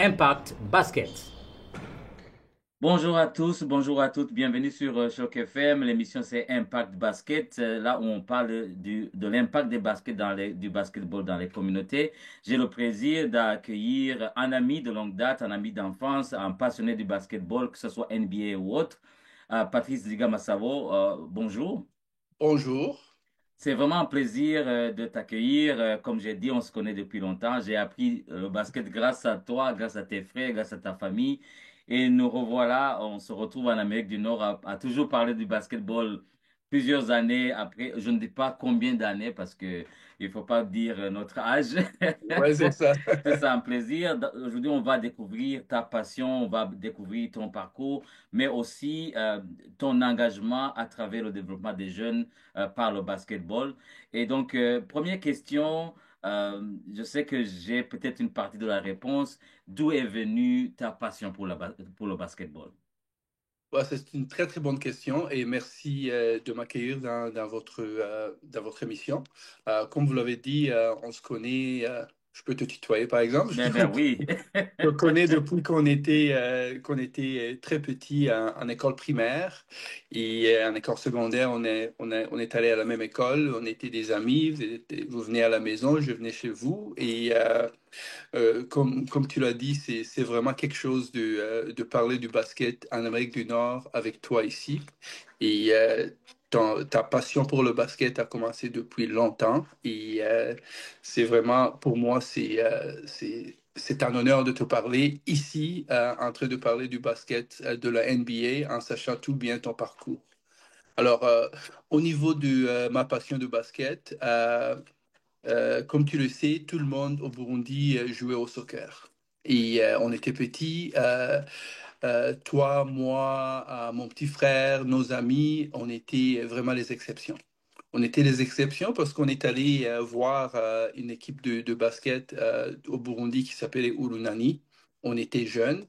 Impact Basket. Bonjour à tous, bonjour à toutes, bienvenue sur Choc FM. L'émission c'est Impact Basket, là où on parle de l'impact des baskets du basketball dans les communautés. J'ai le plaisir d'accueillir un ami de longue date, un ami d'enfance, un passionné du basketball, que ce soit NBA ou autre, Patrice Ziga-Massavo. Bonjour. Bonjour. C'est vraiment un plaisir de t'accueillir. Comme j'ai dit, on se connaît depuis longtemps. J'ai appris le basket grâce à toi, grâce à tes frères, grâce à ta famille. Et nous revoilà, on se retrouve en Amérique du Nord à toujours parler du basketball plusieurs années après. Je ne dis pas combien d'années parce que il faut pas dire notre âge. Ouais, c'est ça. C'est un plaisir. Aujourd'hui, on va découvrir ta passion, on va découvrir ton parcours, mais aussi ton engagement à travers le développement des jeunes par le basketball. Et donc, première question, je sais que j'ai peut-être une partie de la réponse. D'où est venue ta passion pour le basketball? Ouais, c'est une très, très bonne question et merci de m'accueillir dans votre émission. Comme vous l'avez dit, on se connaît, je peux te tutoyer par exemple. Ben oui. Je connais depuis qu'on était très petit en école primaire et en école secondaire, on est allé à la même école, on était des amis, vous venez à la maison, je venais chez vous et comme tu l'as dit, c'est vraiment quelque chose de parler du basket en Amérique du Nord avec toi ici. Et ta passion pour le basket a commencé depuis longtemps. Et c'est vraiment, pour moi, c'est un honneur de te parler ici, en train de parler du basket de la NBA, en sachant tout bien ton parcours. Alors, au niveau de ma passion de basket, comme tu le sais, tout le monde au Burundi jouait au soccer. Et on était petits, toi, moi, mon petit frère, nos amis, on était vraiment les exceptions. On était les exceptions parce qu'on est allé voir une équipe de basket au Burundi qui s'appelait Urunani. On était jeunes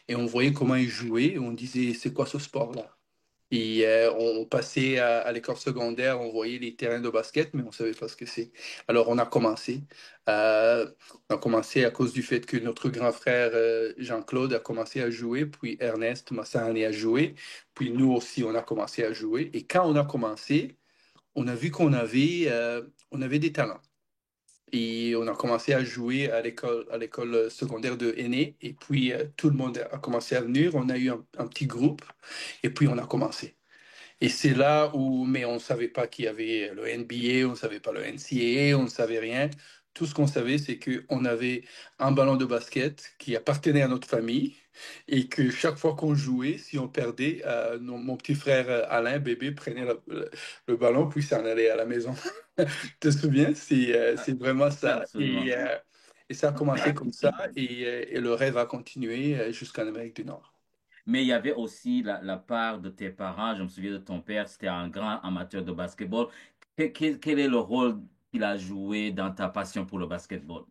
et on voyait comment ils jouaient. On disait, c'est quoi ce sport-là? Et on passait à l'école secondaire, on voyait les terrains de basket, mais on savait pas ce que c'est. Alors on a commencé. On a commencé à cause du fait que notre grand frère Jean-Claude a commencé à jouer, puis Ernest Massani a joué, puis nous aussi on a commencé à jouer. Et quand on a commencé, on a vu on avait des talents. Et on a commencé à jouer à l'école secondaire de Aîné. Et puis tout le monde a commencé à venir. On a eu un petit groupe. Et puis on a commencé. Et c'est là où, mais on ne savait pas qu'il y avait le NBA, on ne savait pas le NCAA, on ne savait rien. Tout ce qu'on savait, c'est qu'on avait un ballon de basket qui appartenait à notre famille et que chaque fois qu'on jouait, si on perdait, mon petit frère Alain, bébé, prenait le ballon puis s'en allait à la maison. Tu te souviens? C'est vraiment ça. Absolument. Et ça a commencé comme ça et le rêve a continué jusqu'en Amérique du Nord. Mais il y avait aussi la part de tes parents. Je me souviens de ton père, c'était un grand amateur de basketball. Quel est le rôle qu'il a joué dans ta passion pour le basketball?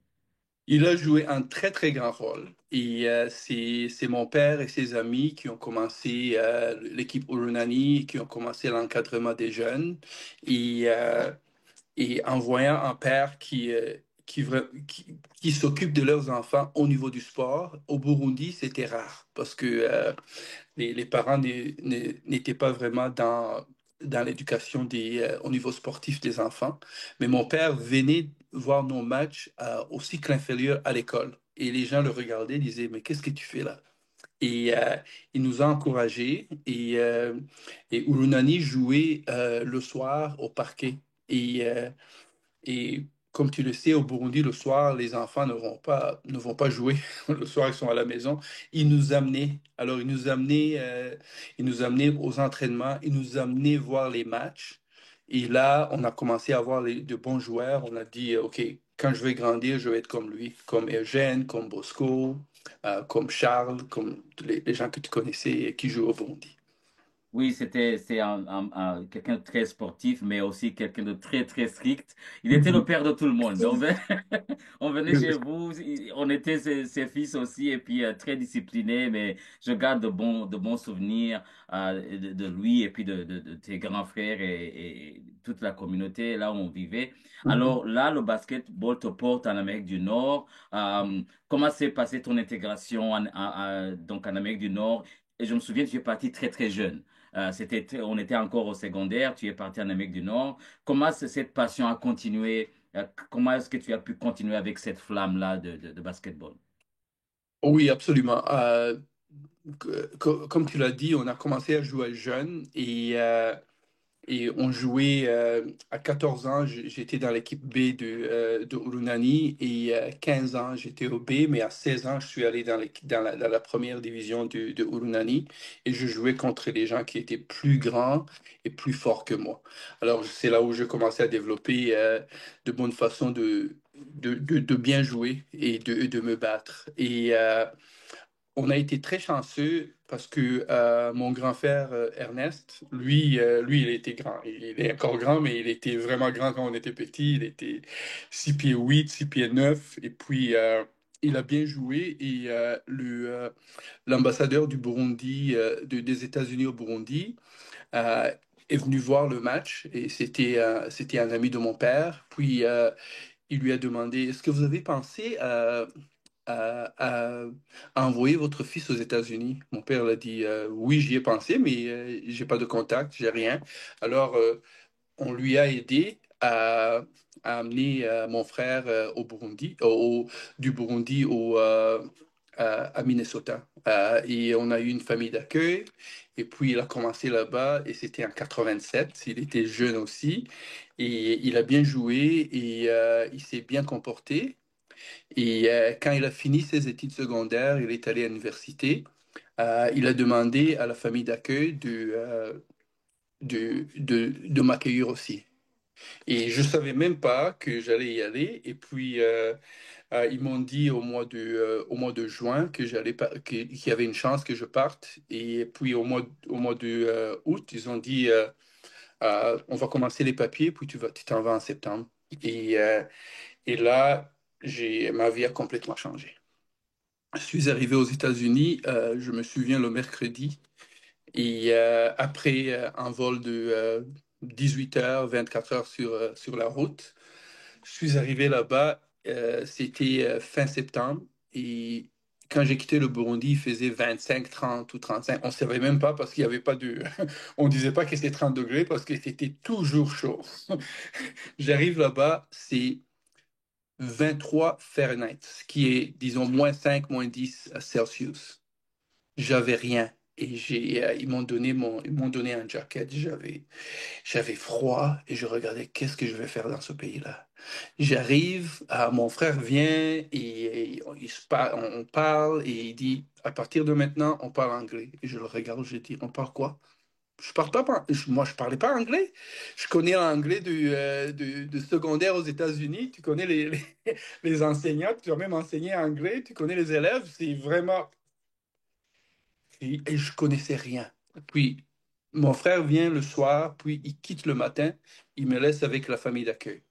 Il a joué un très, très grand rôle. Et c'est mon père et ses amis qui ont commencé l'équipe Urunani, qui ont commencé l'encadrement des jeunes. Et, euh, et en voyant un père qui s'occupe de leurs enfants au niveau du sport, au Burundi, c'était rare parce que les parents n'étaient pas vraiment dans l'éducation au niveau sportif des enfants. Mais mon père venait voir nos matchs au cycle inférieur à l'école. Et les gens le regardaient, disaient, mais qu'est-ce que tu fais là? Et il nous a encouragés. Et Urunani jouait le soir au parquet. Et comme tu le sais, au Burundi, le soir, les enfants ne vont pas jouer. Le soir, ils sont à la maison. Ils nous amenaient. Alors, ils nous amenaient aux entraînements. Ils nous amenaient voir les matchs. Et là, on a commencé à avoir de bons joueurs. On a dit, OK, quand je vais grandir, je vais être comme lui, comme Eugène, comme Bosco, comme Charles, comme tous les gens que tu connaissais et qui jouent au Burundi. Oui, c'est quelqu'un de très sportif, mais aussi quelqu'un de très, très strict. Il était le père de tout le monde. Donc, on venait chez vous, on était ses fils aussi, et puis très disciplinés, mais je garde de bons souvenirs de lui et puis de tes grands frères et toute la communauté là où on vivait. Alors là, le basketball te porte en Amérique du Nord. Comment s'est passée ton intégration donc en Amérique du Nord? Et je me souviens, tu es parti très, très jeune. On était encore au secondaire, tu es parti en Amérique du Nord. Comment cette passion a continué? Comment est-ce que tu as pu continuer avec cette flamme-là de basketball? Oui, absolument. Comme tu l'as dit, on a commencé à jouer jeune et on jouait à 14 ans, j'étais dans l'équipe B de Urunani et à 15 ans, j'étais au B, mais à 16 ans, je suis allé dans la première division de Urunani et je jouais contre les gens qui étaient plus grands et plus forts que moi. Alors, c'est là où je commençais à développer de bonnes façons de bien jouer et de me battre. On a été très chanceux parce que mon grand frère Ernest, lui, il était grand. Il est encore grand, mais il était vraiment grand quand on était petit. Il était 6 pieds 8, 6 pieds 9. Et puis, il a bien joué. Et l'ambassadeur du Burundi, des États-Unis au Burundi, euh, est venu voir le match. Et c'était un ami de mon père. Puis, il lui a demandé, est-ce que vous avez pensé à envoyer votre fils aux États-Unis? Mon père l'a dit, oui, j'y ai pensé, mais j'ai pas de contact, j'ai rien. Alors, on lui a aidé à amener mon frère au Burundi, du Burundi à Minnesota. Et on a eu une famille d'accueil. Et puis, il a commencé là-bas et c'était en 87. Il était jeune aussi. Et il a bien joué et il s'est bien comporté. Et quand il a fini ses études secondaires, il est allé à l'université. Il a demandé à la famille d'accueil de m'accueillir aussi. Et je savais même pas que j'allais y aller. Et puis, ils m'ont dit au mois de juin que qu'il y avait une chance que je parte. Et puis, au mois de août, ils ont dit, on va commencer les papiers, puis tu t'en vas en septembre. Et là, ma vie a complètement changé. Je suis arrivé aux États-Unis, je me souviens le mercredi, et après un vol de 18 heures, 24 heures sur la route, je suis arrivé là-bas, c'était fin septembre, et quand j'ai quitté le Burundi, il faisait 25, 30 ou 35. On ne savait même pas parce qu'il n'y avait pas de... On ne disait pas que c'était 30 degrés parce que c'était toujours chaud. J'arrive là-bas, c'est 23 Fahrenheit, ce qui est, disons, -5, -10 Celsius. J'avais rien. Et ils m'ont donné un jacket. J'avais froid et je regardais qu'est-ce que je vais faire dans ce pays-là. J'arrive, mon frère vient et on parle et il dit, à partir de maintenant, on parle anglais. Et je le regarde, je dis, on parle quoi? Je parle pas, moi, je parlais pas anglais. Je connais l'anglais de secondaire aux États-Unis. Tu connais les enseignants, tu as même enseigné anglais, tu connais les élèves. C'est vraiment et je connaissais rien. Puis mon frère vient le soir, puis il quitte le matin, il me laisse avec la famille d'accueil,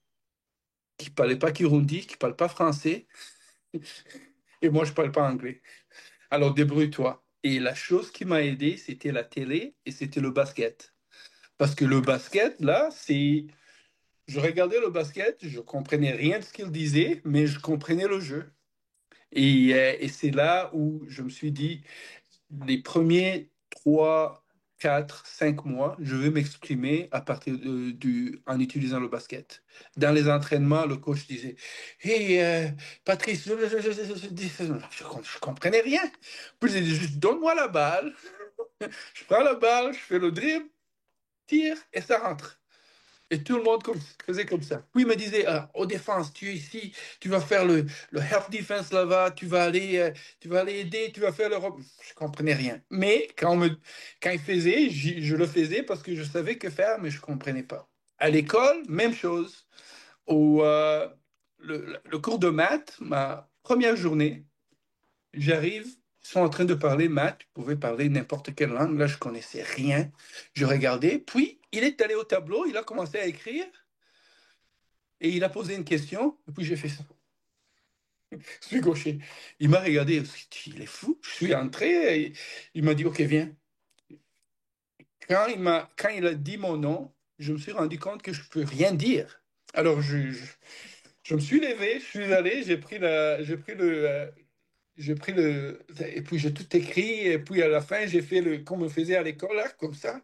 qui parlait pas kirundi, qui parle pas français, et moi je parle pas anglais. Alors débrouille-toi. Et la chose qui m'a aidé, c'était la télé et c'était le basket. Parce que le basket, là, je regardais le basket, je comprenais rien de ce qu'il disait, mais je comprenais le jeu. Et c'est là où je me suis dit, les premiers 3, 4, 5 mois, je vais m'exprimer à partir en utilisant le basket. Dans les entraînements, le coach disait, Hey, Patrice, je comprenais rien. Puis il dit juste, donne-moi la balle. Je prends la balle, je fais le dribble, tire et ça rentre. Et tout le monde faisait comme ça. Puis il me disait, aux défenses, tu es ici, tu vas faire le help defense là-bas, tu vas aller aider, tu vas faire le... Je comprenais rien. Mais quand il faisait, je le faisais parce que je savais que faire, mais je comprenais pas. À l'école, même chose. Au, le cours de maths, ma première journée, j'arrive, sont en train de parler maths, ils pouvaient parler n'importe quelle langue. Là, je connaissais rien. Je regardais, puis il est allé au tableau, il a commencé à écrire et il a posé une question, et puis j'ai fait ça. Je suis gaucher. Il m'a regardé, il est fou. Je suis entré, et il m'a dit, OK, viens. Quand il a dit mon nom, je me suis rendu compte que je peux rien dire. Alors, je me suis levé, je suis allé, j'ai pris et puis j'ai tout écrit, et puis à la fin, j'ai fait comme on faisait à l'école, là, comme ça.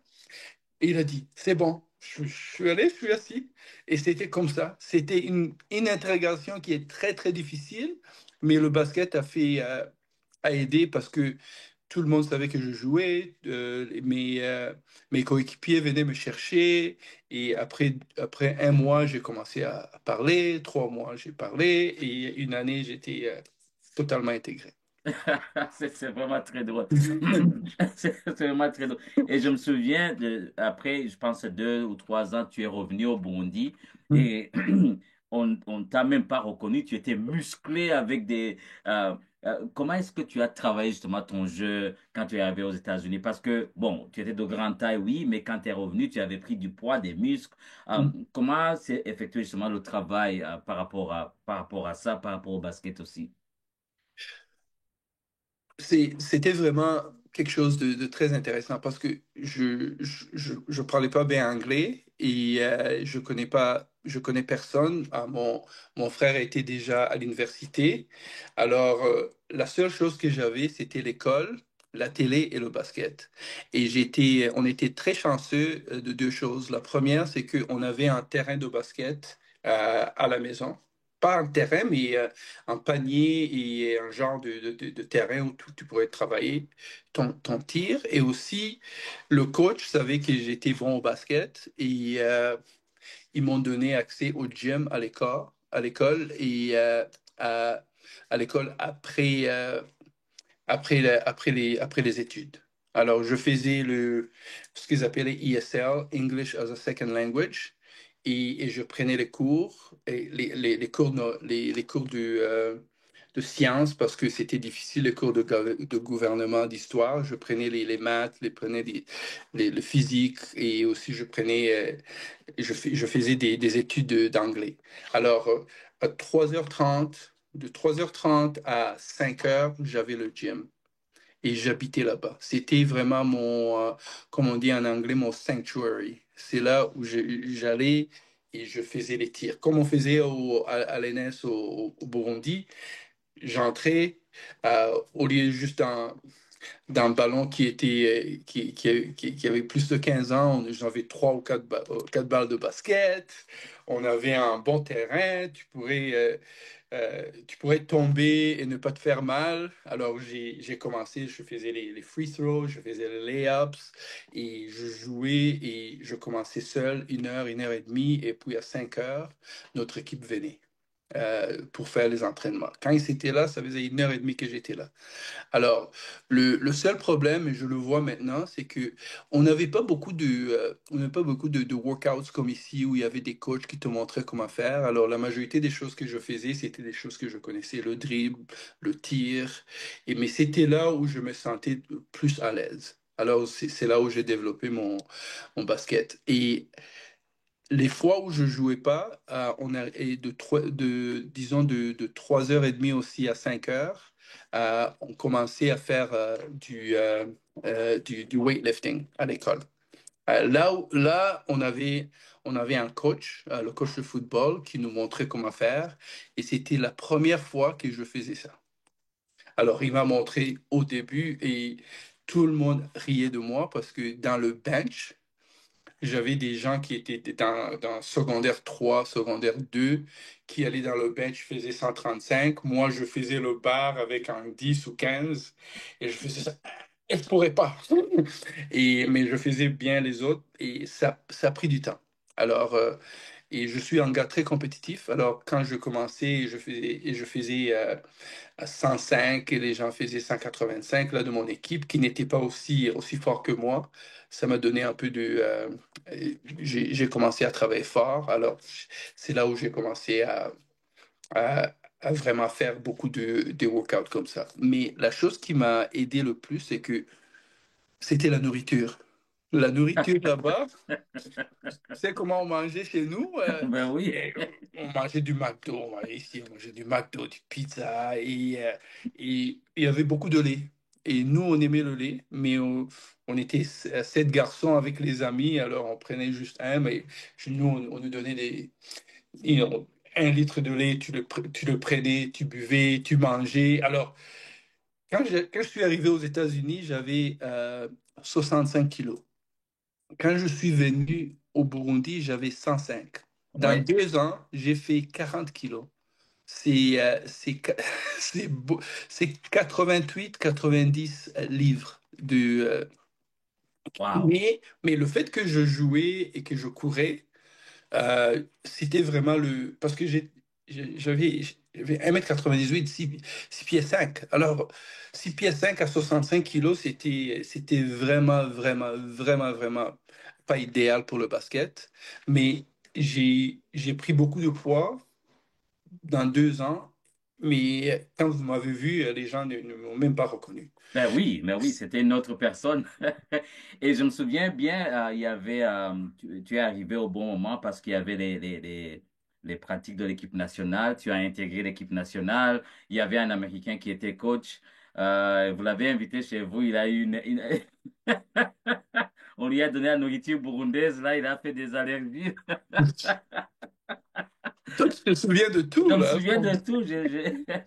Et il a dit, c'est bon. Je suis allé, je suis assis. Et c'était comme ça. C'était une interrogation qui est très, très difficile, mais le basket a aidé parce que tout le monde savait que je jouais. Mes coéquipiers venaient me chercher. Et après un mois, j'ai commencé à parler. 3 mois, j'ai parlé. Et une année, j'étais totalement intégré. C'est vraiment très drôle. C'est vraiment très drôle. Et je me souviens, après, je pense, 2 ou 3 ans, tu es revenu au Burundi et on t'a même pas reconnu. Tu étais musclé avec des... comment est-ce que tu as travaillé justement ton jeu quand tu es arrivé aux États-Unis? Parce que, bon, tu étais de grande taille, oui, mais quand tu es revenu, tu avais pris du poids, des muscles. Comment s'est effectué justement le travail par rapport à ça, par rapport au basket aussi? C'était vraiment quelque chose de très intéressant parce que je parlais pas bien anglais et je connais personne. Mon frère était déjà à l'université. Alors, la seule chose que j'avais, c'était l'école, la télé et le basket. Et on était très chanceux de deux choses. La première, c'est qu'on avait un terrain de basket à la maison. Pas un terrain, mais un panier et un genre de terrain où tu pourrais travailler ton tir. Et aussi, le coach savait que j'étais bon au basket et ils m'ont donné accès au gym à l'école et à, à l'école après les études. Alors, je faisais ce qu'ils appelaient ESL, English as a Second Language, et je prenais les cours, et les cours, les cours de sciences, parce que c'était difficile, les cours de gouvernement, d'histoire. Je prenais les maths, le physique, et aussi je faisais des études d'anglais. Alors, à 3h30, de 3h30 à 5h, j'avais le gym et j'habitais là-bas. C'était vraiment comme on dit en anglais, mon sanctuary. C'est là où j'allais et je faisais les tirs. Comme on faisait à l'ENS au Burundi, j'entrais au lieu juste d'un ballon qui avait plus de 15 ans, j'avais 3 ou 4 balles de basket. On avait un bon terrain. Tu pourrais tomber et ne pas te faire mal. Alors, j'ai commencé, je faisais les free throws, je faisais les layups et je jouais et je commençais seul 1 heure et demie. Et puis à 5 heures, notre équipe venait pour faire les entraînements. Quand ils étaient là, ça faisait 1 heure et demie que j'étais là. Alors, le seul problème, et je le vois maintenant, c'est que on n'avait pas beaucoup de workouts comme ici où il y avait des coachs qui te montraient comment faire. Alors, la majorité des choses que je faisais, c'était des choses que je connaissais, le dribble, le tir, mais c'était là où je me sentais plus à l'aise. Alors, c'est là où j'ai développé mon basket. Et les fois où je jouais pas, on a et disons de 3h30 aussi à 5 heures, on commençait à faire du weightlifting à l'école. Là, on avait un coach, le coach de football, qui nous montrait comment faire, et c'était la première fois que je faisais ça. Alors, il m'a montré au début et tout le monde riait de moi parce que dans le bench, j'avais des gens qui étaient dans secondaire 3, secondaire 2, qui allaient dans le bench, faisaient 135. Moi, je faisais le bar avec un 10 ou 15 et je faisais ça. Je ne pourrais pas. Mais je faisais bien les autres et ça a pris du temps. Alors, et je suis un gars très compétitif. Alors, quand je commençais, je faisais à 105 et les gens faisaient 185 là, de mon équipe qui n'était pas aussi fort que moi. Ça m'a donné un peu j'ai commencé à travailler fort. Alors, c'est là où j'ai commencé à vraiment faire beaucoup de workouts comme ça. Mais la chose qui m'a aidé le plus, c'est que c'était la nourriture. La nourriture là-bas, tu sais comment on mangeait chez nous? Ben oui. Et on mangeait du McDo, on mangeait ici, on mangeait du McDo, du pizza, et il y avait beaucoup de lait. Et nous, on aimait le lait, mais on était 7 garçons avec les amis, alors on prenait juste un, mais chez nous, on nous donnait you know, 1 litre de lait, tu le prenais, tu buvais, tu mangeais. Alors, quand je suis arrivé aux États-Unis, j'avais 65 kilos. Quand je suis venu au Burundi, j'avais 105. Dans Ouais. 2 ans, j'ai fait 40 kilos. C'est c'est beau- c'est 88, 90 livres Wow. mais le fait que je jouais et que je courais, c'était vraiment le. Parce que j'avais 1,98 m, 6 pieds 5. Alors, 6 pieds 5 à 65 kilos, c'était vraiment, vraiment, vraiment, vraiment pas idéal pour le basket. Mais j'ai pris beaucoup de poids dans 2 ans. Mais quand vous m'avez vu, les gens ne m'ont même pas reconnu. Ben oui, mais oui, c'était une autre personne. Et je me souviens bien, il y avait, tu es arrivé au bon moment parce qu'il y avait les pratiques de l'équipe nationale. Tu as intégré l'équipe nationale. Il y avait un Américain qui était coach. Vous l'avez invité chez vous. Il a eu On lui a donné la nourriture burundaise. Là, il a fait des allergies. Toi, tu te souviens de Je tout, me là. souviens de tout,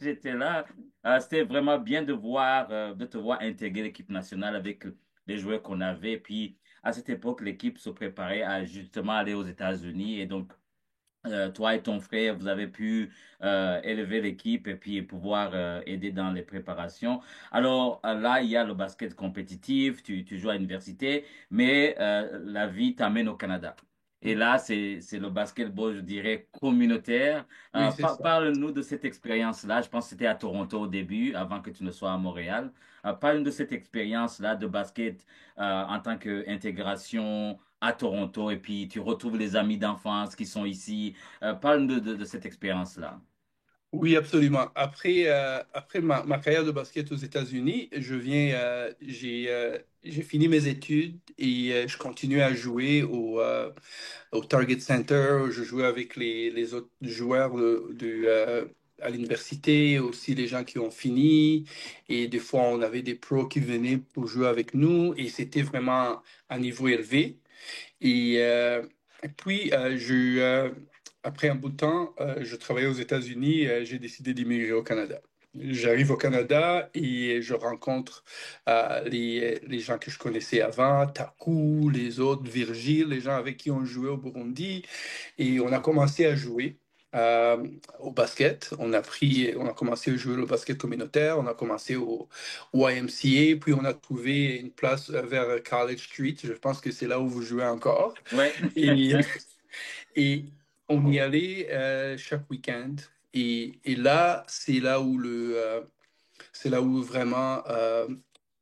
j'étais là. C'était vraiment bien de voir, de te voir intégrer l'équipe nationale avec les joueurs qu'on avait. Puis à cette époque, l'équipe se préparait à justement aller aux États-Unis. Et donc, toi et ton frère, vous avez pu élever l'équipe et puis pouvoir aider dans les préparations. Alors là, il y a le basket compétitif, tu joues à l'université, mais la vie t'amène au Canada. Et là, c'est le basketball, je dirais, communautaire. Oui, c'est ça. Parle-nous de cette expérience-là. Je pense que c'était à Toronto au début, avant que tu ne sois à Montréal. Parle-nous de cette expérience-là de basket en tant qu'intégration à Toronto et puis tu retrouves les amis d'enfance qui sont ici. Parle de cette expérience-là. Oui, absolument. Après ma carrière de basket aux États-Unis, j'ai fini mes études et je continue à jouer au Target Center. Je jouais avec les autres joueurs à l'université, aussi les gens qui ont fini. Et des fois, on avait des pros qui venaient pour jouer avec nous et c'était vraiment un niveau élevé. Et puis, après un bout de temps, je travaillais aux États-Unis, j'ai décidé d'immigrer au Canada. J'arrive au Canada et je rencontre les gens que je connaissais avant, Taku, les autres, Virgile, les gens avec qui on jouait au Burundi. Et on a commencé à jouer euh, au basket. On a commencé à jouer au basket communautaire, on a commencé au YMCA, puis on a trouvé une place vers College Street. Je pense que c'est là où vous jouez encore. Ouais. Et, et on y allait chaque week-end. Et là, c'est là où vraiment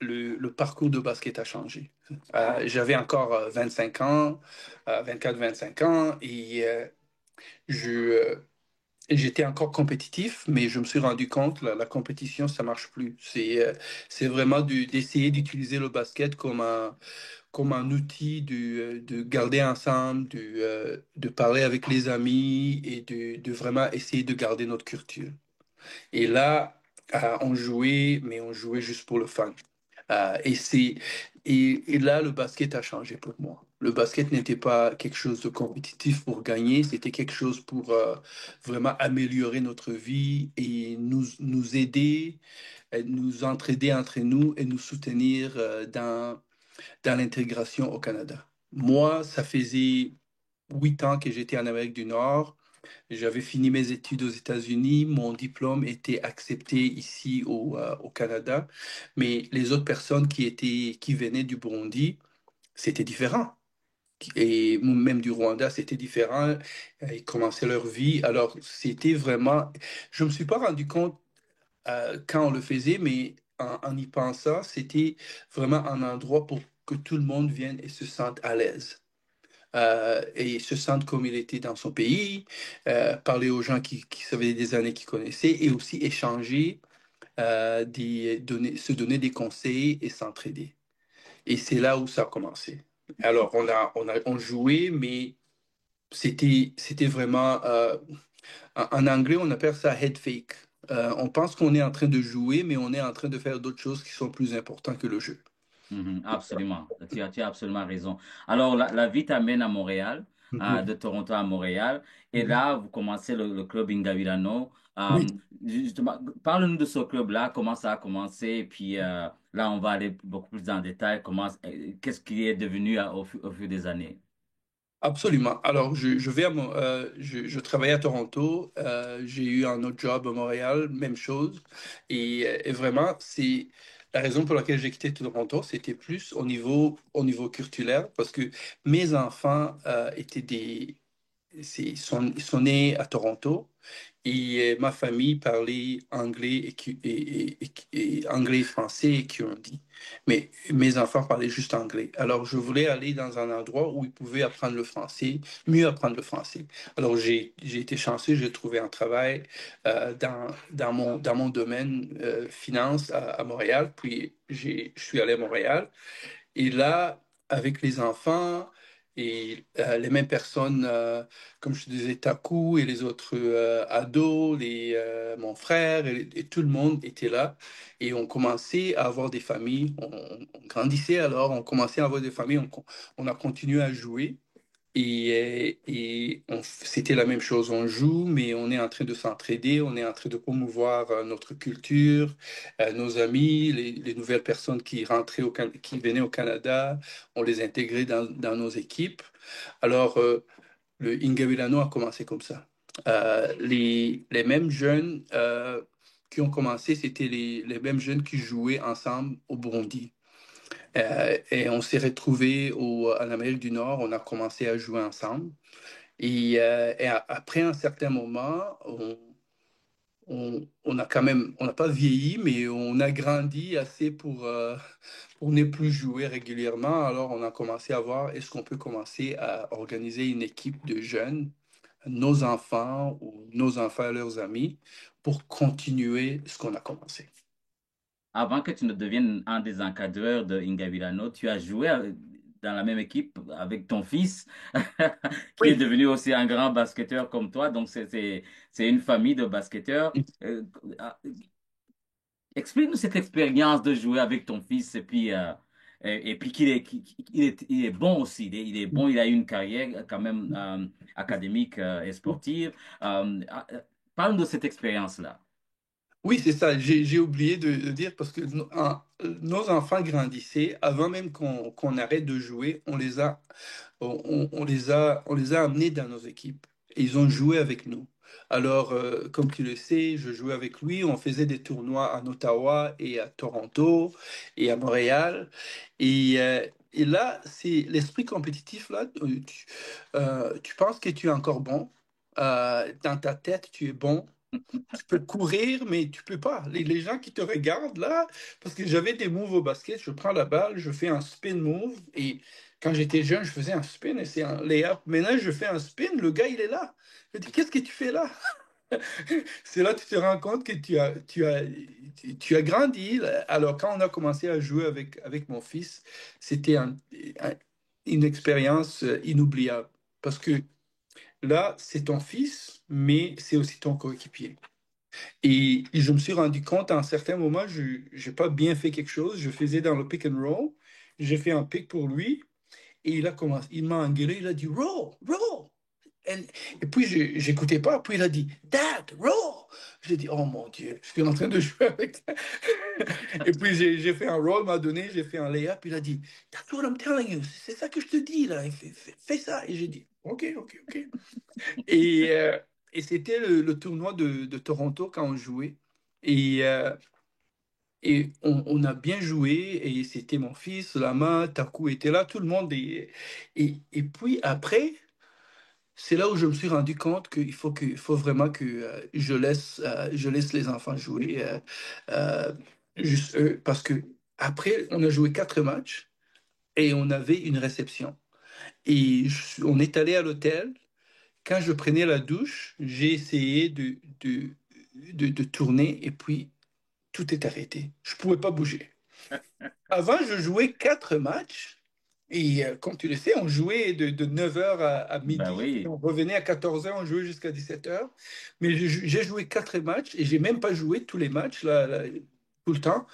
le parcours de basket a changé. J'avais encore 25 ans, 24-25 ans, je, euh, j'étais encore compétitif, mais je me suis rendu compte que la compétition, ça marche plus. C'est vraiment d'essayer d'utiliser le basket comme un outil de garder ensemble, de parler avec les amis et de vraiment essayer de garder notre culture. Et là, on jouait, mais on jouait juste pour le fun. Euh, et, c'est, et là, le basket a changé pour moi. Le basket n'était pas quelque chose de compétitif pour gagner, c'était quelque chose pour vraiment améliorer notre vie et nous aider, nous entraider entre nous et nous soutenir dans l'intégration au Canada. Moi, ça faisait 8 ans que j'étais en Amérique du Nord. J'avais fini mes études aux États-Unis, mon diplôme était accepté ici au Canada, mais les autres personnes qui venaient du Burundi, c'était différent. Et même du Rwanda, c'était différent. Ils commençaient leur vie. Alors, c'était vraiment. Je ne me suis pas rendu compte quand on le faisait, mais en y pensant, c'était vraiment un endroit pour que tout le monde vienne et se sente à l'aise. et se sentir comme il était dans son pays, parler aux gens ça faisait des années qu'il connaissait et aussi échanger, se donner des conseils et s'entraider. Et c'est là où ça a commencé. Alors, on jouait, mais c'était vraiment, en anglais, on appelle ça head fake. On pense qu'on est en train de jouer, mais on est en train de faire d'autres choses qui sont plus importantes que le jeu. Mhm, absolument, tu as absolument raison. Alors, la vie t'amène à Montréal, Mhm. de Toronto à Montréal, et Mhm. là, vous commencez le club Ingavilano. Oui, Justement, parle-nous de ce club-là, comment ça a commencé, et puis là, on va aller beaucoup plus en détail, qu'est-ce qui est devenu au fil des années. absolument. Alors, je travaillais à Toronto. J'ai eu un autre job à Montréal, même chose. Et vraiment, c'est la raison pour laquelle j'ai quitté Toronto, c'était plus au niveau culturel, parce que mes enfants étaient ils sont nés à Toronto et ma famille parlait anglais et anglais et français et Kirundi. Mais mes enfants parlaient juste anglais. Alors je voulais aller dans un endroit où ils pouvaient apprendre le français, mieux apprendre le français. Alors j'ai été chanceux, j'ai trouvé un travail dans mon domaine finance à Montréal. Puis je suis allé à Montréal. Et là, avec les enfants et les mêmes personnes, comme je te disais, Taku et les autres ados, mon frère et tout le monde était là. Et on commençait à avoir des familles. On grandissait alors, on commençait à avoir des familles. On a continué à jouer. C'était la même chose. On joue, mais on est en train de s'entraider, on est en train de promouvoir notre culture, nos amis, les nouvelles personnes qui rentraient qui venaient au Canada, on les intégrait dans nos équipes. Alors, le Inga Milano a commencé comme ça. Les mêmes jeunes qui ont commencé, c'était les mêmes jeunes qui jouaient ensemble au Burundi. Et on s'est retrouvés en Amérique du Nord, on a commencé à jouer ensemble. Après un certain moment, on a quand même, on n'a pas vieilli, mais on a grandi assez pour ne plus jouer régulièrement. Alors, on a commencé à voir, est-ce qu'on peut commencer à organiser une équipe de jeunes, nos enfants ou nos enfants et leurs amis, pour continuer ce qu'on a commencé. Avant que tu ne deviennes un des encadreurs de Inga Villano, tu as joué dans la même équipe avec ton fils, qui est Oui. devenu aussi un grand basketteur comme toi. Donc, c'est une famille de basketteurs. Ah, explique-nous cette expérience de jouer avec ton fils et puis il est bon aussi. Il est bon, il a eu une carrière quand même académique et sportive. Parle de cette expérience-là. Oui, c'est ça. J'ai oublié de dire parce que nos enfants grandissaient avant même qu'on arrête de jouer. On les a amenés dans nos équipes et ils ont joué avec nous. Alors, comme tu le sais, je jouais avec lui. On faisait des tournois en Ottawa et à Toronto et à Montréal. Et là, c'est l'esprit compétitif là. Tu penses que tu es encore bon. Dans ta tête, tu es bon. Tu peux courir, mais tu peux pas. Les gens qui te regardent là, parce que j'avais des moves au basket, je prends la balle, je fais un spin move, et quand j'étais jeune, je faisais un spin et c'est un layup. Maintenant, je fais un spin, le gars, il est là. Je dis, qu'est-ce que tu fais là? C'est là que tu te rends compte que tu as grandi. Alors, quand on a commencé à jouer avec mon fils, c'était un- une expérience inoubliable. Parce que là, c'est ton fils, mais c'est aussi ton coéquipier. Et je me suis rendu compte à un certain moment, je n'ai pas bien fait quelque chose. Je faisais dans le pick and roll. J'ai fait un pick pour lui. Et il a commencé, il m'a engueulé. Il a dit roll, roll. Et puis, j'écoutais pas. Puis il a dit Dad, roll. J'ai dit, oh mon Dieu, je suis en train de jouer avec ça. Et puis, j'ai fait un roll, m'a donné, j'ai fait un layup. Il a dit, That's what I'm telling you. C'est ça que je te dis, là. Fais ça. Et j'ai dit, OK, OK, OK. Et, euh, et c'était le tournoi de Toronto quand on jouait. Et on a bien joué. Et c'était mon fils, Lama, Taku était là, tout le monde. Et puis après, c'est là où je me suis rendu compte qu'il faut vraiment que je laisse les enfants jouer. Euh, juste eux, parce que après, on a joué 4 matchs et on avait une réception. Et on est allé à l'hôtel. Quand je prenais la douche, j'ai essayé de tourner et puis tout est arrêté. Je ne pouvais pas bouger. Avant, je jouais 4 matchs. Et comme tu le sais, on jouait de 9 heures à Ben midi, puis oui. on revenait à 14 heures, on jouait jusqu'à 17 heures. Mais j'ai joué 4 matchs et j'ai même pas joué tous les matchs tout le temps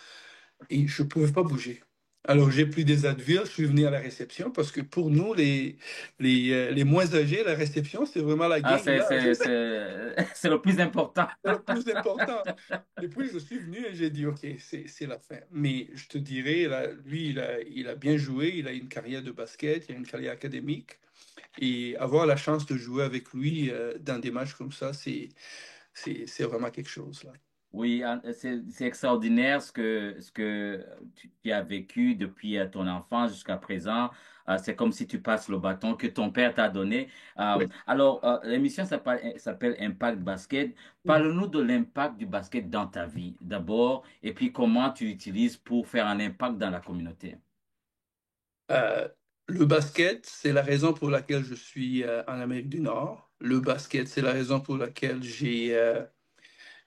et je pouvais pas bouger. Alors j'ai pris des Advil, je suis venu à la réception parce que pour nous, les moins âgés, la réception, c'est vraiment la Ah, gang là. c'est le plus important. C'est le plus important. Et puis, je suis venu et j'ai dit, OK, c'est la fin. Mais je te dirais, là, lui, il a bien joué, il a une carrière de basket, il a une carrière académique. Et avoir la chance de jouer avec lui dans des matchs comme ça, c'est vraiment quelque chose, là. Oui, c'est extraordinaire ce que tu as vécu depuis ton enfance jusqu'à présent. C'est comme si tu passes le bâton que ton père t'a donné. Ouais. Alors, l'émission s'appelle Impact Basket. Parle-nous de l'impact du basket dans ta vie d'abord, et puis comment tu l'utilises pour faire un impact dans la communauté. Euh, le basket, c'est la raison pour laquelle je suis en Amérique du Nord. Le basket, c'est la raison pour laquelle j'ai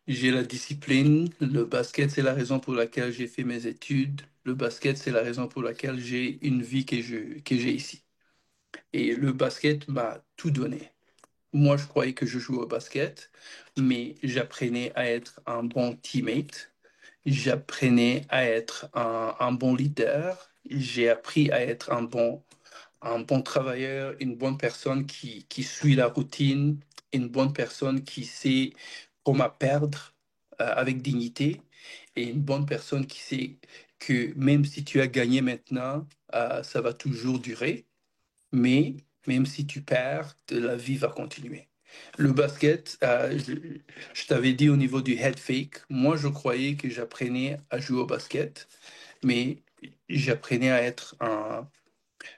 la discipline. Le basket, c'est la raison pour laquelle j'ai fait mes études. Le basket, c'est la raison pour laquelle j'ai une vie que j'ai ici. Et le basket m'a tout donné. Moi, je croyais que je jouais au basket, mais j'apprenais à être un bon teammate. J'apprenais à être un bon leader. J'ai appris à être un bon travailleur, une bonne personne qui suit la routine, une bonne personne qui sait comment perdre avec dignité et une bonne personne qui sait que même si tu as gagné maintenant, ça va toujours durer, mais même si tu perds, la vie va continuer. Le basket, je t'avais dit au niveau du head fake, moi je croyais que j'apprenais à jouer au basket, mais j'apprenais à être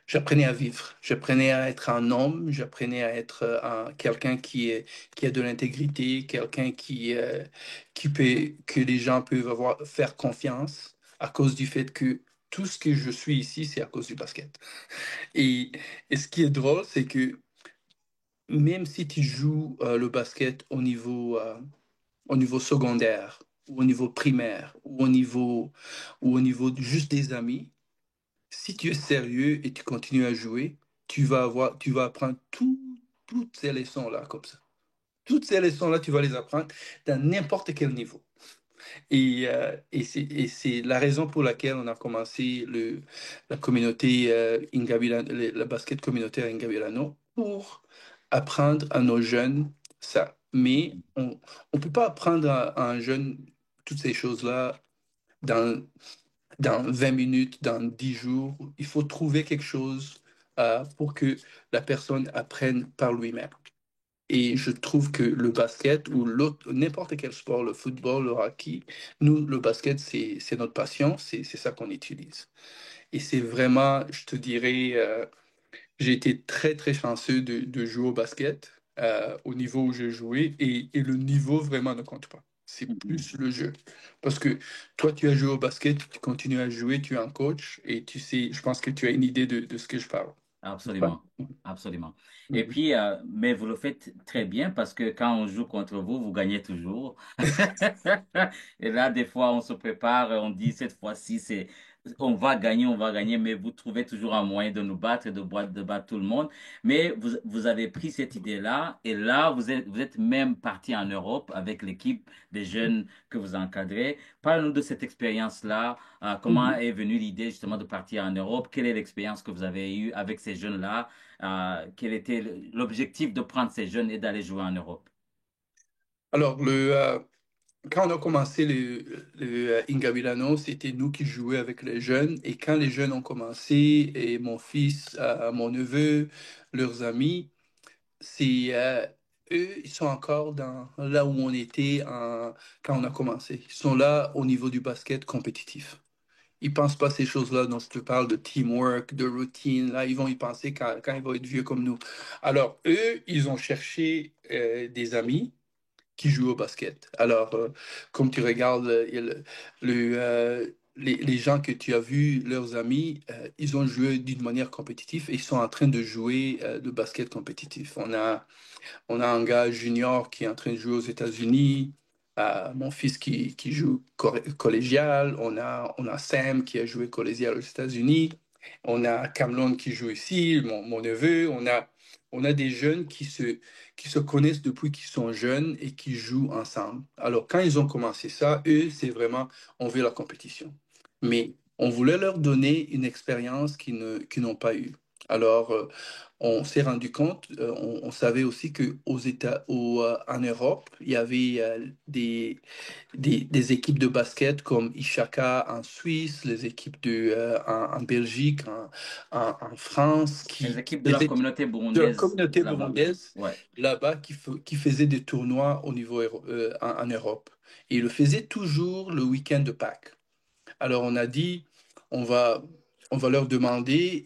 j'apprenais à vivre, j'apprenais à être un homme, j'apprenais à être quelqu'un qui a de l'intégrité, quelqu'un que les gens peuvent faire confiance à cause du fait que tout ce que je suis ici, c'est à cause du basket. Et, et ce qui est drôle, c'est que même si tu joues le basket au niveau secondaire, ou au niveau primaire, ou au niveau juste des amis, si tu es sérieux et tu continues à jouer, tu vas apprendre toutes ces leçons-là comme ça. Toutes ces leçons-là, tu vas les apprendre dans n'importe quel niveau. Et c'est la raison pour laquelle on a commencé la communauté la basket communautaire Ingabilano pour apprendre à nos jeunes ça. Mais on ne peut pas apprendre à un jeune toutes ces choses-là dans dans 20 minutes, dans 10 jours. Il faut trouver quelque chose pour que la personne apprenne par lui-même. Et je trouve que le basket ou n'importe quel sport, le football, le hockey, nous, le basket, c'est notre passion, c'est ça qu'on utilise. Et c'est vraiment, je te dirais, j'ai été très, très chanceux de jouer au basket au niveau où j'ai joué et le niveau vraiment ne compte pas. C'est Mhm. plus le jeu. Parce que toi, tu as joué au basket, tu continues à jouer, tu es un coach et tu sais, je pense que tu as une idée de ce que je parle. N'est-ce pas? Absolument, absolument. Et Mhm. puis, mais vous le faites très bien parce que quand on joue contre vous, vous gagnez toujours. Et là, des fois, on se prépare, on dit cette fois-ci, on va gagner, mais vous trouvez toujours un moyen de nous battre et de battre tout le monde. Mais vous avez pris cette idée-là et là, vous êtes même parti en Europe avec l'équipe des jeunes que vous encadrez. Parle-nous de cette expérience-là. Comment Mhm. est venue l'idée justement de partir en Europe? Quelle est l'expérience que vous avez eue avec ces jeunes-là? Quel était l'objectif de prendre ces jeunes et d'aller jouer en Europe? Alors, quand on a commencé le Inga Milano, c'était nous qui jouions avec les jeunes. Et quand les jeunes ont commencé, et mon fils, mon neveu, leurs amis, c'est eux, ils sont encore là où on était quand on a commencé. Ils sont là au niveau du basket compétitif. Ils pensent pas ces choses-là dont je te parle de teamwork, de routine. Là, ils vont y penser quand ils vont être vieux comme nous. Alors, eux, ils ont cherché des amis qui jouent au basket. Alors, comme tu regardes, il y a les gens que tu as vus, leurs amis, ils ont joué d'une manière compétitive et ils sont en train de jouer le basket compétitif. On a un gars junior qui est en train de jouer aux États-Unis, mon fils qui joue collégial, on a Sam qui a joué collégial aux États-Unis, on a Cameron qui joue ici, mon neveu, on a des jeunes qui se connaissent depuis qu'ils sont jeunes et qui jouent ensemble. Alors, quand ils ont commencé ça, eux, c'est vraiment, on veut la compétition. Mais on voulait leur donner une expérience qu'ils n'ont pas eue. Alors, on s'est rendu compte, on savait aussi qu'aux en Europe, il y avait des équipes de basket comme Ishaka en Suisse, les équipes en Belgique, en France, Les qui équipes de la faisaient communauté de la burundaise communauté là-bas. burundaise Ouais. là-bas qui faisaient des tournois au niveau en Europe. Et ils le faisaient toujours le week-end de Pâques. Alors on a dit, on va, on va leur demander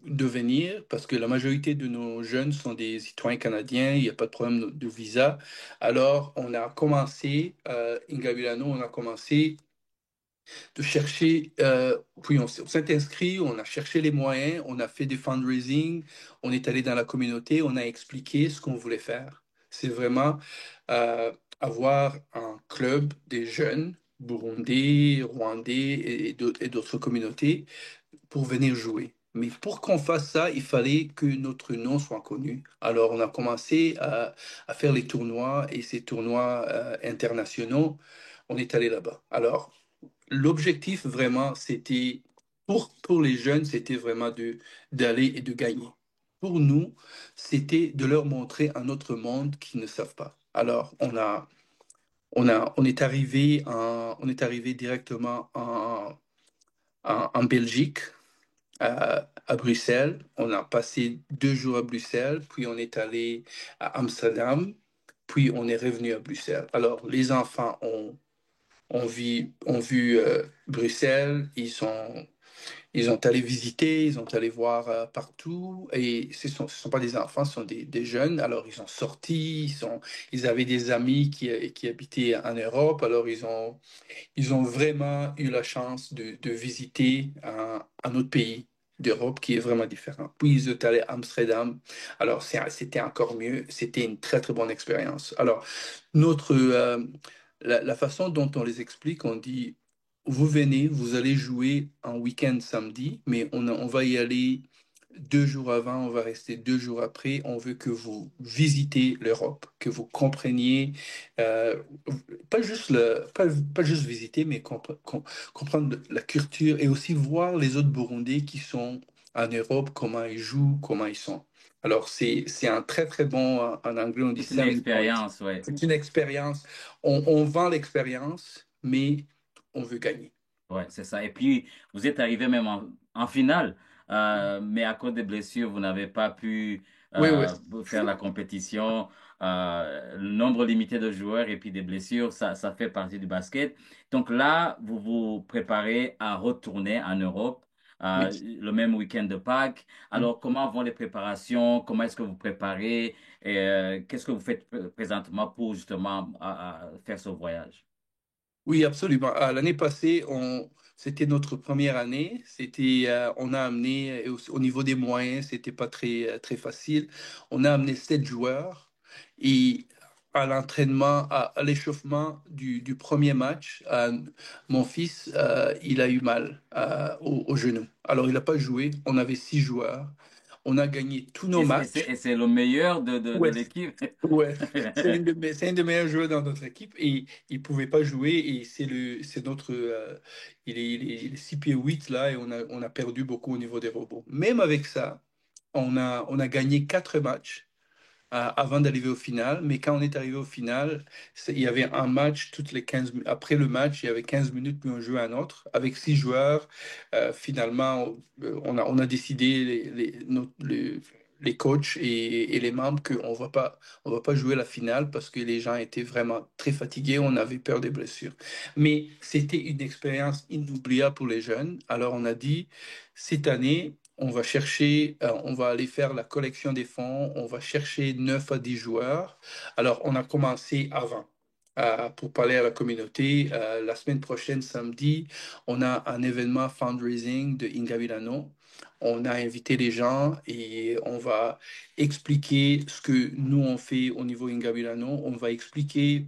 de venir parce que la majorité de nos jeunes sont des citoyens canadiens, il n'y a pas de problème de visa. Alors on a commencé, Inga Milano, on a commencé de chercher, puis on s'est inscrit, on a cherché les moyens, on a fait des fundraising, on est allé dans la communauté, on a expliqué ce qu'on voulait faire. C'est vraiment euh, avoir un club des jeunes burundais, rwandais et d'autres communautés pour venir jouer. Mais pour qu'on fasse ça, il fallait que notre nom soit connu. Alors on a commencé à faire les tournois et ces tournois internationaux, on est allé là-bas. Alors, l'objectif vraiment, c'était, pour les jeunes, c'était vraiment d'aller et de gagner. Pour nous, c'était de leur montrer un autre monde qu'ils ne savent pas. Alors, on est arrivé directement en Belgique, à Bruxelles. On a passé 2 jours à Bruxelles, puis on est allé à Amsterdam, puis on est revenu à Bruxelles. Alors, les enfants ont vu Bruxelles, ils ont allé visiter, ils ont allé voir partout, et ce sont pas des enfants, ce sont des jeunes. Alors ils sont sortis, ils avaient des amis qui habitaient en Europe, alors ils ont vraiment eu la chance de visiter un autre pays d'Europe qui est vraiment différent. Puis ils sont allés à Amsterdam. Alors c'était encore mieux. C'était une très très bonne expérience. Alors la façon dont on les explique, on dit, vous venez, vous allez jouer un week-end samedi, mais on va y aller 2 jours avant, on va rester 2 jours après. On veut que vous visitez l'Europe, que vous compreniez euh, pas juste visiter, mais comprendre la culture et aussi voir les autres Burundais qui sont en Europe, comment ils jouent, comment ils sont. Alors, c'est un très, très bon, en anglais, on dit C'est une selling point. expérience, ouais. C'est une expérience. On vend l'expérience, mais on veut gagner. Ouais, c'est ça. Et puis, vous êtes arrivé même en finale, mais à cause des blessures, vous n'avez pas pu Oui, oui. faire la compétition. Le nombre limité de joueurs et puis des blessures, ça fait partie du basket. Donc là, vous vous préparez à retourner en Europe Oui. le même week-end de Pâques. Alors, comment vont les préparations? Comment est-ce que vous préparez? Et qu'est-ce que vous faites présentement pour justement faire ce voyage? Oui, absolument. L'année passée, c'était notre première année. On a amené, au niveau des moyens, c'était pas très, très facile. On a amené 7 joueurs et à l'entraînement, à l'échauffement du premier match, mon fils, il a eu mal au genou. Alors, il n'a pas joué. On avait 6 joueurs. On a gagné tous nos Et matchs. c'est le meilleur de Ouais, l'équipe. ouais, c'est un des meilleurs joueurs dans notre équipe et il pouvait pas jouer et c'est notre il est 6 pieds 8 là et on a perdu beaucoup au niveau des robots. Même avec ça, on a gagné 4 matchs avant d'arriver au final, mais quand on est arrivé au final, il y avait un match toutes les 15 minutes. Après le match, il y avait 15 minutes, puis on jouait un autre avec 6 joueurs. Finalement, on a décidé, les coachs et les membres, qu'on va pas jouer la finale parce que les gens étaient vraiment très fatigués, on avait peur des blessures. Mais c'était une expérience inoubliable pour les jeunes. Alors on a dit, cette année, on va aller faire la collection des fonds, on va chercher 9 à 10 joueurs. Alors, on a commencé avant. pour parler à la communauté. La semaine prochaine, samedi, on a un événement fundraising de Ingavilano. On a invité les gens et on va expliquer ce que nous on fait au niveau Ingavilano. On va expliquer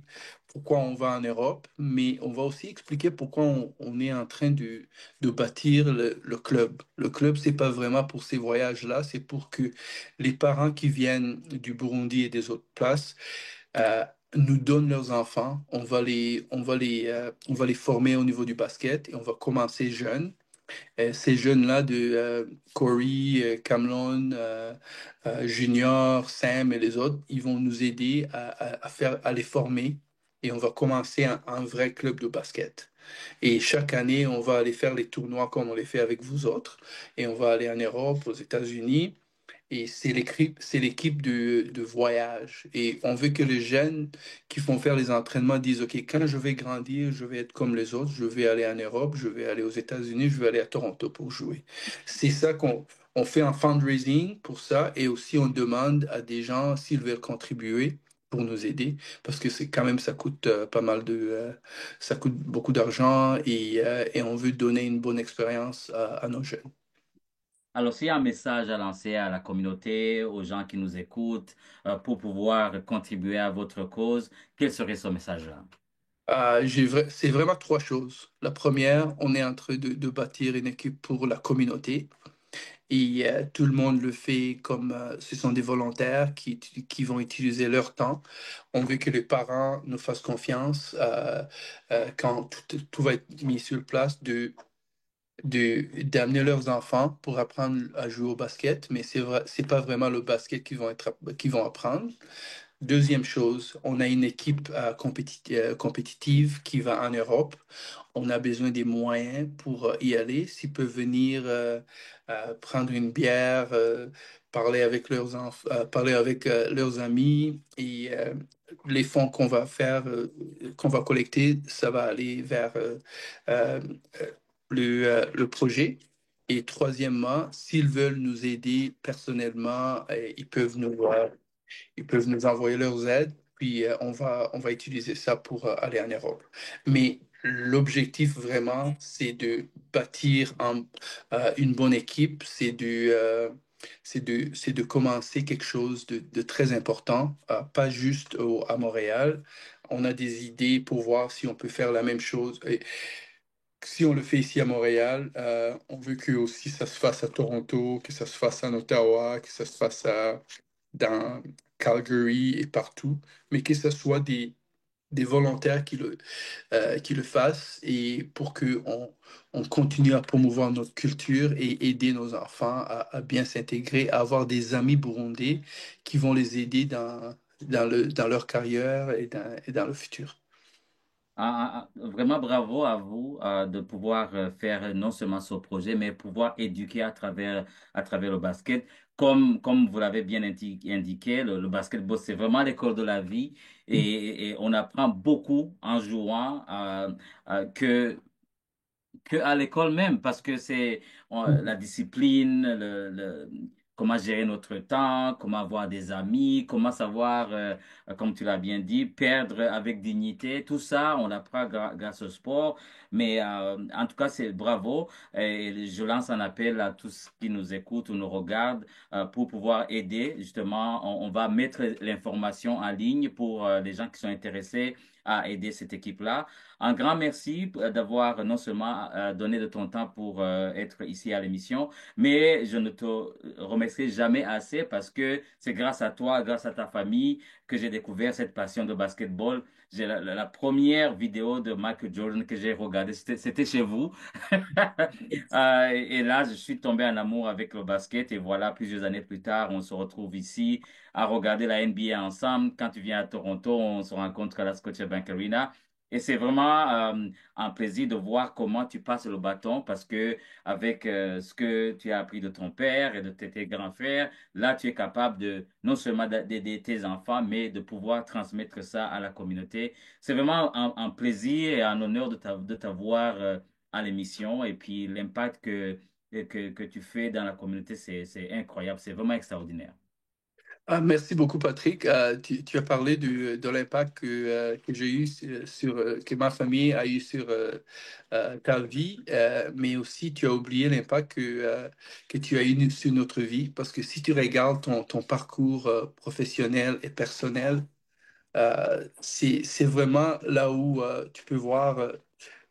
pourquoi on va en Europe, mais on va aussi expliquer pourquoi on est en train de bâtir le club. Le club, c'est pas vraiment pour ces voyages-là, c'est pour que les parents qui viennent du Burundi et des autres places euh, nous donnent leurs enfants. On va les former au niveau du basket et on va commencer jeunes. Ces jeunes-là de Corey, Cameron, Junior, Sam et les autres, ils vont nous aider à les former et on va commencer un vrai club de basket. Et chaque année, on va aller faire les tournois comme on les fait avec vous autres. Et on va aller en Europe, aux États-Unis. Et c'est l'équipe de voyage. Et on veut que les jeunes qui font faire les entraînements disent, OK, quand je vais grandir, je vais être comme les autres, je vais aller en Europe, je vais aller aux États-Unis, je vais aller à Toronto pour jouer. C'est ça qu'on fait en fundraising pour ça. Et aussi, on demande à des gens s'ils veulent contribuer pour nous aider, parce que c'est quand même, ça coûte pas mal ça coûte beaucoup d'argent et on veut donner une bonne expérience à nos jeunes. Alors, s'il y a un message à lancer à la communauté, aux gens qui nous écoutent, pour pouvoir contribuer à votre cause, quel serait ce message-là? C'est vraiment trois choses. La première, on est en train de bâtir une équipe pour la communauté et tout le monde le fait comme ce sont des volontaires qui vont utiliser leur temps. On veut que les parents nous fassent confiance quand tout va être mis sur place d'amener leurs enfants pour apprendre à jouer au basket, mais c'est pas vraiment le basket qu'ils vont apprendre. Deuxième chose, on a une équipe compétitive qui va en Europe. On a besoin des moyens pour y aller. S'ils peuvent venir prendre une bière, parler avec parler avec leurs amis et les fonds qu'on va faire, qu'on va collecter, ça va aller vers euh, le projet. Et troisièmement, s'ils veulent nous aider personnellement, ils peuvent nous envoyer leurs aides, puis on va utiliser ça pour aller en Europe. Mais l'objectif vraiment, c'est de bâtir une bonne équipe, c'est de commencer quelque chose de très important, pas juste à Montréal. On a des idées pour voir si on peut faire la même chose. Et si on le fait ici à Montréal, on veut que aussi ça se fasse à Toronto, que ça se fasse en Ottawa, que ça se fasse dans Calgary et partout, mais que ce soit des volontaires qui le fassent et pour que on continue à promouvoir notre culture et aider nos enfants à bien s'intégrer, à avoir des amis burundais qui vont les aider dans leur carrière et dans le futur. Vraiment bravo à vous de pouvoir faire non seulement ce projet, mais pouvoir éduquer à travers le basket. Comme vous l'avez bien indiqué, le basketball, c'est vraiment l'école de la vie et on apprend beaucoup en jouant que à l'école même, parce que c'est la discipline, comment gérer notre temps, comment avoir des amis, comment savoir, comme tu l'as bien dit, perdre avec dignité. Tout ça, on l'apprend grâce au sport. Mais en tout cas, c'est bravo. Et je lance un appel à tous qui nous écoutent ou nous regardent pour pouvoir aider. Justement, on va mettre l'information en ligne pour les gens qui sont intéressés à aider cette équipe-là. Un grand merci d'avoir non seulement donné de ton temps pour être ici à l'émission, mais je ne te remercierai jamais assez parce que c'est grâce à toi, grâce à ta famille que j'ai découvert cette passion de basketball. J'ai la première vidéo de Michael Jordan que j'ai regardée, c'était chez vous. Et là, je suis tombé en amour avec le basket et voilà, plusieurs années plus tard, on se retrouve ici à regarder la NBA ensemble. Quand tu viens à Toronto, on se rencontre à la Scotiabank Arena. Et c'est vraiment un plaisir de voir comment tu passes le bâton parce que avec ce que tu as appris de ton père et de tes grands frères, là, tu es capable de non seulement d'aider tes enfants, mais de pouvoir transmettre ça à la communauté. C'est vraiment un plaisir et un honneur de t'avoir à l'émission et puis l'impact que tu fais dans la communauté, c'est incroyable, c'est vraiment extraordinaire. Ah, merci beaucoup, Patrick. Tu as parlé de l'impact que j'ai eu que ma famille a eu sur ta vie, mais aussi tu as oublié l'impact que tu as eu sur notre vie. Parce que si tu regardes ton parcours professionnel et personnel, c'est vraiment là où tu peux voir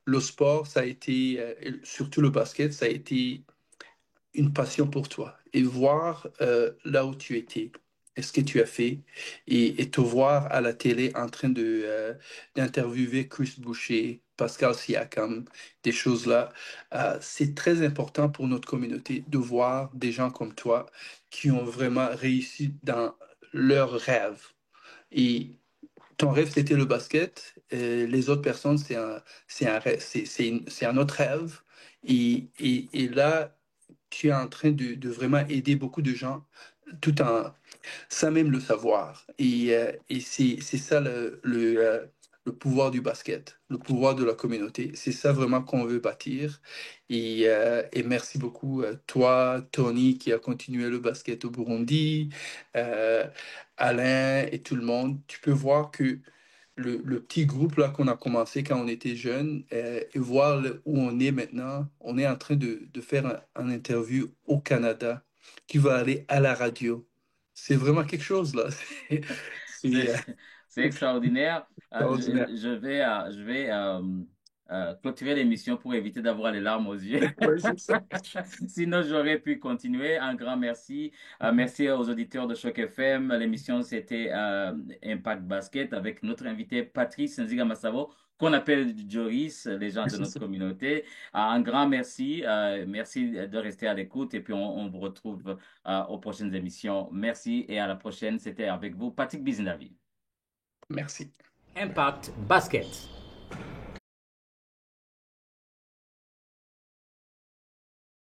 le sport, ça a été, et surtout le basket, ça a été une passion pour toi et voir là où tu étais et ce que tu as fait et te voir à la télé en train d'interviewer Chris Boucher, Pascal Siakam, des choses là. C'est très important pour notre communauté de voir des gens comme toi qui ont vraiment réussi dans leur rêve. Et ton rêve, c'était le basket. Les autres personnes, c'est un rêve, c'est un autre rêve. Et là, tu es en train de vraiment aider beaucoup de gens tout en sans même le savoir. Et c'est ça le pouvoir du basket, le pouvoir de la communauté. C'est ça vraiment qu'on veut bâtir. Et merci beaucoup, toi, Tony, qui a continué le basket au Burundi, euh, Alain et tout le monde. Tu peux voir que le petit groupe là qu'on a commencé quand on était jeune et voir où on est maintenant, on est en train de faire un interview au Canada qui va aller à la radio. C'est vraiment quelque chose là. C'est, C'est c'est extraordinaire. extraordinaire. Je vais clôturer l'émission pour éviter d'avoir les larmes aux yeux. Oui, c'est ça. Sinon, j'aurais pu continuer. Un grand merci. Merci aux auditeurs de Choc FM. L'émission, c'était Impact Basket avec notre invité Patrice Nziga-Massavo, qu'on appelle Joris, les gens Oui, de c'est notre ça. communauté. Un grand merci. Merci de rester à l'écoute et puis on vous retrouve aux prochaines émissions. Merci et à la prochaine. C'était avec vous, Patrick Bizindavi. Merci. Impact Basket.